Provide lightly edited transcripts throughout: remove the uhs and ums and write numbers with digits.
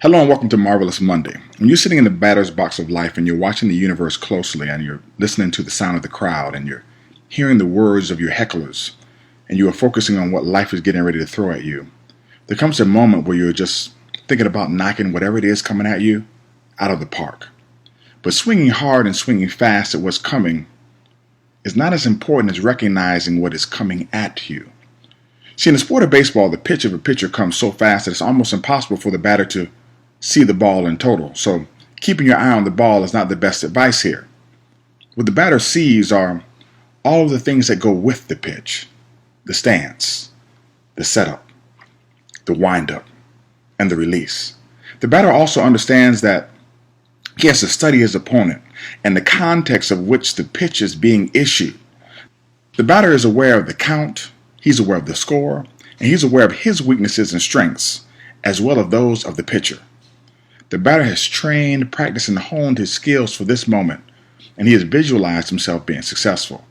Hello and welcome to Marvelous Monday. When you're sitting in the batter's box of life and you're watching the universe closely and you're listening to the sound of the crowd and you're hearing the words of your hecklers and you are focusing on what life is getting ready to throw at you, there comes a moment where you're just thinking about knocking whatever it is coming at you out of the park. But swinging hard and swinging fast at what's coming is not as important as recognizing what is coming at you. See, in the sport of baseball, the pitch of a pitcher comes so fast that it's almost impossible for the batter to see the ball in total. So keeping your eye on the ball is not the best advice here. What the batter sees are all of the things that go with the pitch: the stance, the setup, the windup, and the release. The batter also understands that he has to study his opponent and the context of which the pitch is being issued. The batter is aware of the count, he's aware of the score, and he's aware of his weaknesses and strengths, as well as those of the pitcher. The batter has trained, practiced, and honed his skills for this moment, and he has visualized himself being successful.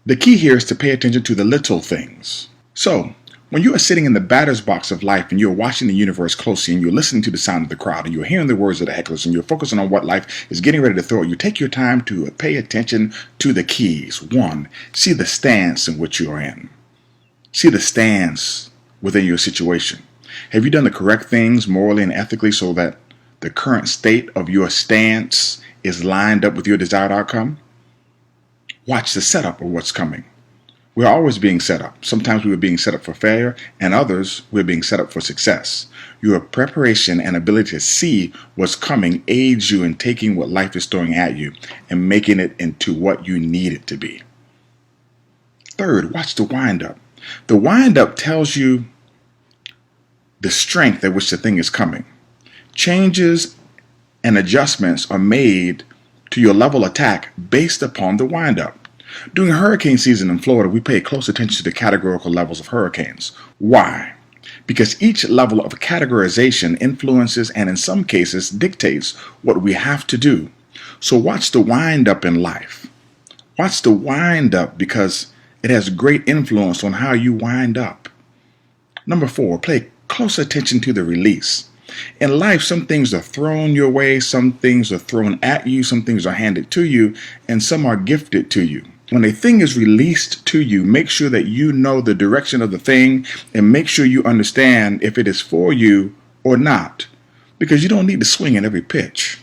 The key here is to pay attention to the little things. So, when you are sitting in the batter's box of life and you're watching the universe closely and you're listening to the sound of the crowd and you're hearing the words of the hecklers and you're focusing on what life is getting ready to throw at you, take your time to pay attention to the keys. 1, see the stance in which you are in. See the stance within your situation. Have you done the correct things morally and ethically so that the current state of your stance is lined up with your desired outcome? Watch the setup of what's coming. We're always being set up. Sometimes we are being set up for failure, and others we're being set up for success. Your preparation and ability to see what's coming aids you in taking what life is throwing at you and making it into what you need it to be. 3rd, watch the windup. The windup tells you the strength at which the thing is coming. Changes and adjustments are made to your level attack based upon the windup. During hurricane season in Florida, we pay close attention to the categorical levels of hurricanes. Why? Because each level of categorization influences and in some cases dictates what we have to do. So watch the windup in life. Watch the windup because it has great influence on how you wind up. Number 4, pay close attention to the release. In life, some things are thrown your way, some things are thrown at you, some things are handed to you, and some are gifted to you. When a thing is released to you, make sure that you know the direction of the thing and make sure you understand if it is for you or not, because you don't need to swing at every pitch.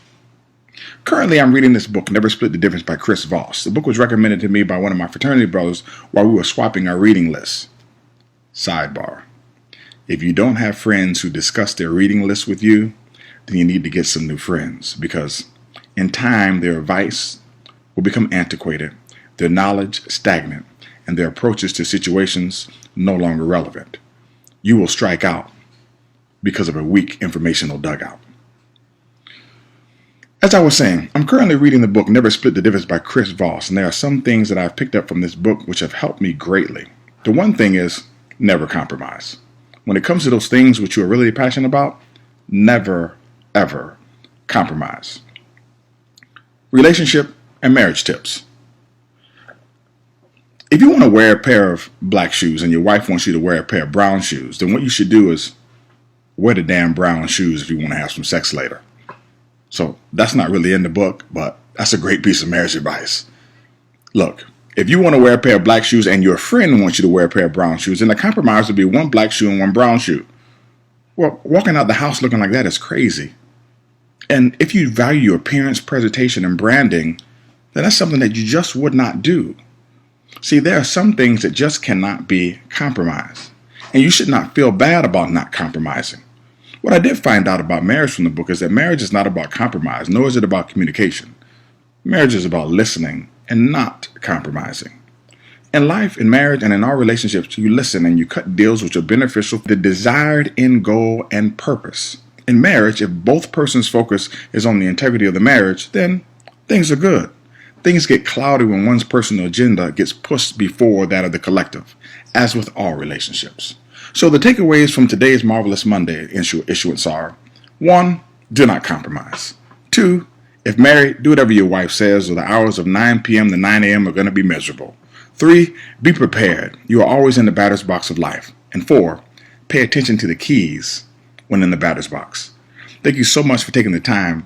Currently, I'm reading this book, Never Split the Difference by Chris Voss. The book was recommended to me by one of my fraternity brothers while we were swapping our reading lists. Sidebar: if you don't have friends who discuss their reading list with you, then you need to get some new friends, because in time their advice will become antiquated, their knowledge stagnant, and their approaches to situations no longer relevant. You will strike out because of a weak informational dugout. As I was saying, I'm currently reading the book Never Split the Difference by Chris Voss, and there are some things that I've picked up from this book which have helped me greatly. The one thing is never compromise. When it comes to those things which you are really passionate about, never, ever compromise. Relationship and marriage tips. If you want to wear a pair of black shoes and your wife wants you to wear a pair of brown shoes, then what you should do is wear the damn brown shoes if you want to have some sex later. So that's not really in the book, but that's a great piece of marriage advice. Look, if you want to wear a pair of black shoes and your friend wants you to wear a pair of brown shoes, then the compromise would be one black shoe and one brown shoe. Well, walking out the house looking like that is crazy. And if you value your appearance, presentation, and branding, then that's something that you just would not do. See, there are some things that just cannot be compromised, and you should not feel bad about not compromising. What I did find out about marriage from the book is that marriage is not about compromise, nor is it about communication. Marriage is about listening and not compromising. In life, in marriage, and in our relationships, you listen and you cut deals which are beneficial for the desired end goal and purpose. In marriage, if both persons' focus is on the integrity of the marriage, then things are good. Things get cloudy when one's personal agenda gets pushed before that of the collective, as with all relationships. So the takeaways from today's Marvelous Monday issuance are: 1, do not compromise. 2, if married, do whatever your wife says, or the hours of 9 p.m. to 9 a.m. are going to be miserable. 3, be prepared. You are always in the batter's box of life. And 4, pay attention to the keys when in the batter's box. Thank you so much for taking the time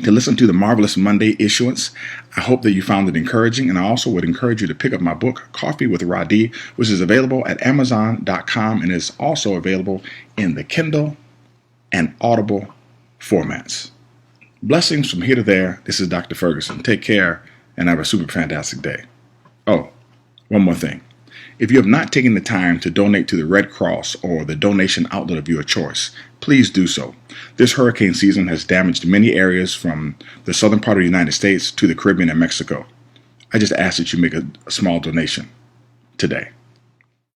to listen to the Marvelous Monday issuance. I hope that you found it encouraging, and I also would encourage you to pick up my book, Coffee with Radi, which is available at Amazon.com and is also available in the Kindle and Audible formats. Blessings from here to there. This is Dr. Ferguson. Take care and have a super fantastic day. Oh, one more thing. If you have not taken the time to donate to the Red Cross or the donation outlet of your choice, please do so. This hurricane season has damaged many areas from the southern part of the United States to the Caribbean and Mexico. I just ask that you make a small donation today.